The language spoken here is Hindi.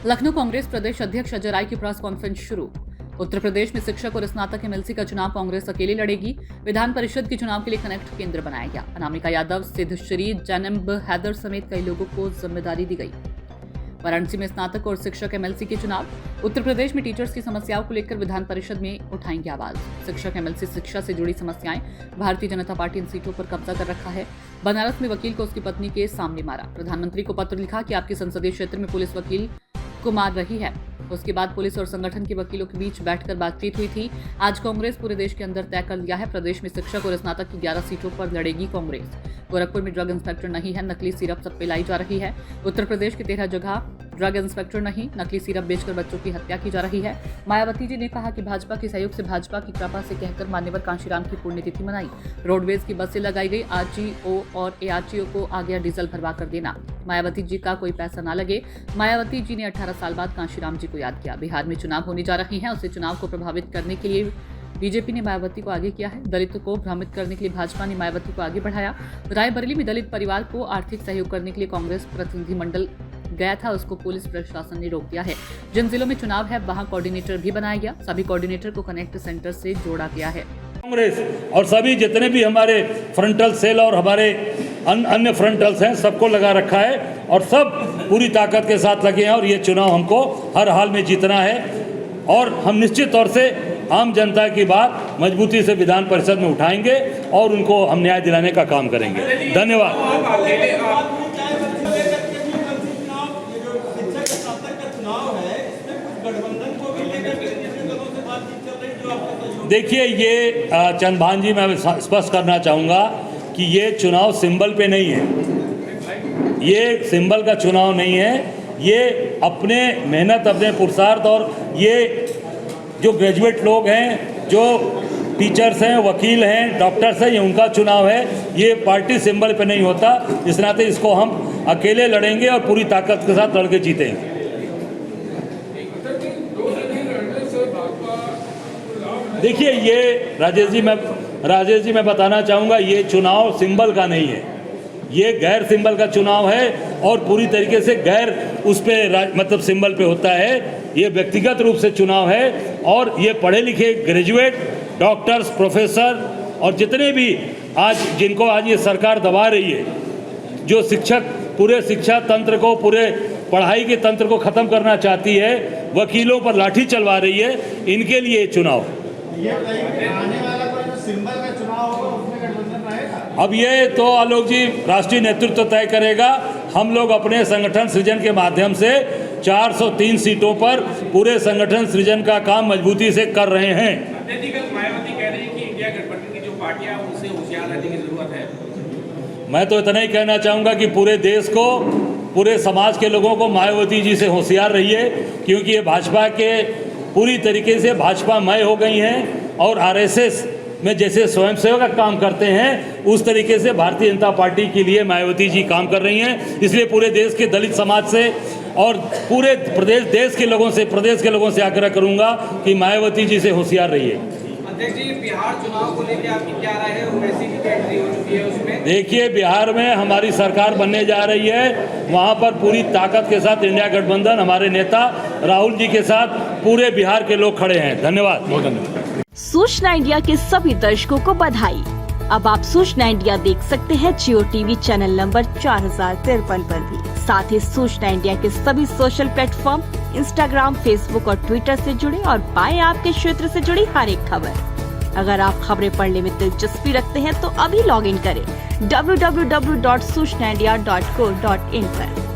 लखनऊ कांग्रेस प्रदेश अध्यक्ष अजय राय की प्रेस कॉन्फ्रेंस शुरू। उत्तर प्रदेश में शिक्षक और स्नातक एमएलसी का चुनाव कांग्रेस अकेले लड़ेगी। विधान परिषद के चुनाव के लिए कनेक्ट केंद्र बनाया गया। अनामिका यादव, सिद्धश्री, जैनब हैदर समेत कई लोगों को जिम्मेदारी दी गई। वाराणसी में स्नातक और शिक्षक एमएलसी के चुनाव। उत्तर प्रदेश में टीचर्स की समस्याओं को लेकर विधान परिषद में उठाएंगे आवाज। शिक्षक एमएलसी शिक्षा से जुड़ी समस्याएं। भारतीय जनता पार्टी इन सीटों पर कब्जा कर रखा है। बनारस में वकील को उसकी पत्नी के सामने मारा। प्रधानमंत्री को पत्र लिखा कि आपके संसदीय क्षेत्र में पुलिस वकील को मार रही है। उसके बाद पुलिस और संगठन के वकीलों के बीच बैठकर बातचीत हुई थी। आज कांग्रेस पूरे देश के अंदर तय कर लिया है, प्रदेश में शिक्षक और स्नातक की 11 सीटों पर लड़ेगी कांग्रेस। गोरखपुर में ड्रग इंस्पेक्टर नहीं है, नकली सिरप सब पिलाई जा रही है। उत्तर प्रदेश की 13 जगह ड्रग इंस्पेक्टर नहीं, नकली सिरप बेचकर बच्चों की हत्या की जा रही है। मायावती जी ने कहा कि भाजपा के सहयोग से भाजपा की कृपा से कहकर मान्यवर कांशीराम की पुण्यतिथि मनाई। रोडवेज की बसें लगाई गई। आरटीओ और एआरटीओ को आ गया डीजल भरवा कर देना। मायावती जी का कोई पैसा ना लगे। मायावती जी ने 18 साल बाद कांशीराम जी को याद किया। बिहार में चुनाव होने जा रहे हैं, उसे चुनाव को प्रभावित करने के लिए बीजेपी ने मायावती को आगे किया है। दलितों को भ्रमित करने के लिए भाजपा ने मायावती को आगे बढ़ाया। रायबरेली में दलित परिवार को आर्थिक सहयोग करने के लिए कांग्रेस प्रतिनिधिमंडल गया था, उसको पुलिस प्रशासन ने रोक दिया है। जिन जिलों में चुनाव है वहां कोऑर्डिनेटर भी बनाया गया। सभी कोऑर्डिनेटर को कनेक्ट सेंटर से जोड़ा गया है। कांग्रेस और सभी जितने भी हमारे फ्रंटल सेल और हमारे अन्य फ्रंटल्स हैं सबको लगा रखा है और सब पूरी ताकत के साथ लगे हैं और ये चुनाव हमको हर हाल में जीतना है। और हम निश्चित तौर से आम जनता की बात मजबूती से विधान परिषद में उठाएंगे और उनको हम न्याय दिलाने का काम करेंगे। धन्यवाद। देखिए, ये चंदभान जी, मैं स्पष्ट करना चाहूँगा कि ये चुनाव सिंबल पे नहीं है। ये सिंबल का चुनाव नहीं है। ये अपने मेहनत, अपने पुरुषार्थ और ये जो ग्रेजुएट लोग हैं, जो टीचर्स हैं, वकील हैं, डॉक्टर्स हैं, ये उनका चुनाव है। ये पार्टी सिंबल पे नहीं होता। इस नाते इसको हम अकेले लड़ेंगे और पूरी ताकत के साथ लड़के जीतेंगे। देखिए, ये राजेश जी मैं बताना चाहूँगा, ये चुनाव सिंबल का नहीं है। ये गैर सिंबल का चुनाव है और पूरी तरीके से गैर उस पे मतलब सिंबल पे होता है। ये व्यक्तिगत रूप से चुनाव है और ये पढ़े लिखे ग्रेजुएट, डॉक्टर्स, प्रोफेसर और जितने भी जिनको आज ये सरकार दबा रही है, जो शिक्षक पूरे शिक्षा तंत्र को, पूरे पढ़ाई के तंत्र को ख़त्म करना चाहती है, वकीलों पर लाठी चलवा रही है, इनके लिए चुनाव। आने वाला कोई जो सिंबल का चुनाव होगा उसमें गठबंधन रहेगा? अब ये तो आलोक जी राष्ट्रीय नेतृत्व तय करेगा। हम लोग अपने संगठन सृजन के माध्यम से 403 सीटों पर पूरे संगठन सृजन का काम मजबूती से कर रहे हैं। मायावती कह रही है कि इंडिया गठबंधन की जो पार्टियां हैं उनसे होशियार रहने की जरूरत है। मैं तो इतना ही कहना चाहूँगा कि पूरे देश को, पूरे समाज के लोगों को मायावती जी से होशियार रहिए, क्योंकि ये भाजपा के पूरी तरीके से भाजपामय हो गई हैं और आरएसएस में जैसे स्वयंसेवक का काम करते हैं उस तरीके से भारतीय जनता पार्टी के लिए मायावती जी काम कर रही हैं। इसलिए पूरे देश के दलित समाज से और पूरे प्रदेश के लोगों से आग्रह करूंगा कि मायावती जी से होशियार रहिए। अध्यक्ष जी, बिहार चुनाव को लेकर आपकी क्या राय है? वैसी की एंट्री हो चुकी है उसमें। देखिए, बिहार में हमारी सरकार बनने जा रही है। वहाँ पर पूरी ताकत के साथ इंडिया गठबंधन, हमारे नेता राहुल जी के साथ पूरे बिहार के लोग खड़े हैं। धन्यवाद। बहुत धन्यवाद। सूचना इंडिया के सभी दर्शकों को बधाई। अब आप सूचना इंडिया देख सकते हैं जियो टीवी चैनल नंबर 4053 पर भी। साथ ही सूचना इंडिया के सभी सोशल प्लेटफॉर्म इंस्टाग्राम, फेसबुक और ट्विटर से जुड़े और पाएं आपके क्षेत्र से जुड़ी हर एक खबर। अगर आप खबरें पढ़ने में दिलचस्पी रखते हैं तो अभी लॉग इन करें www.सूचनाindia.co.in पर।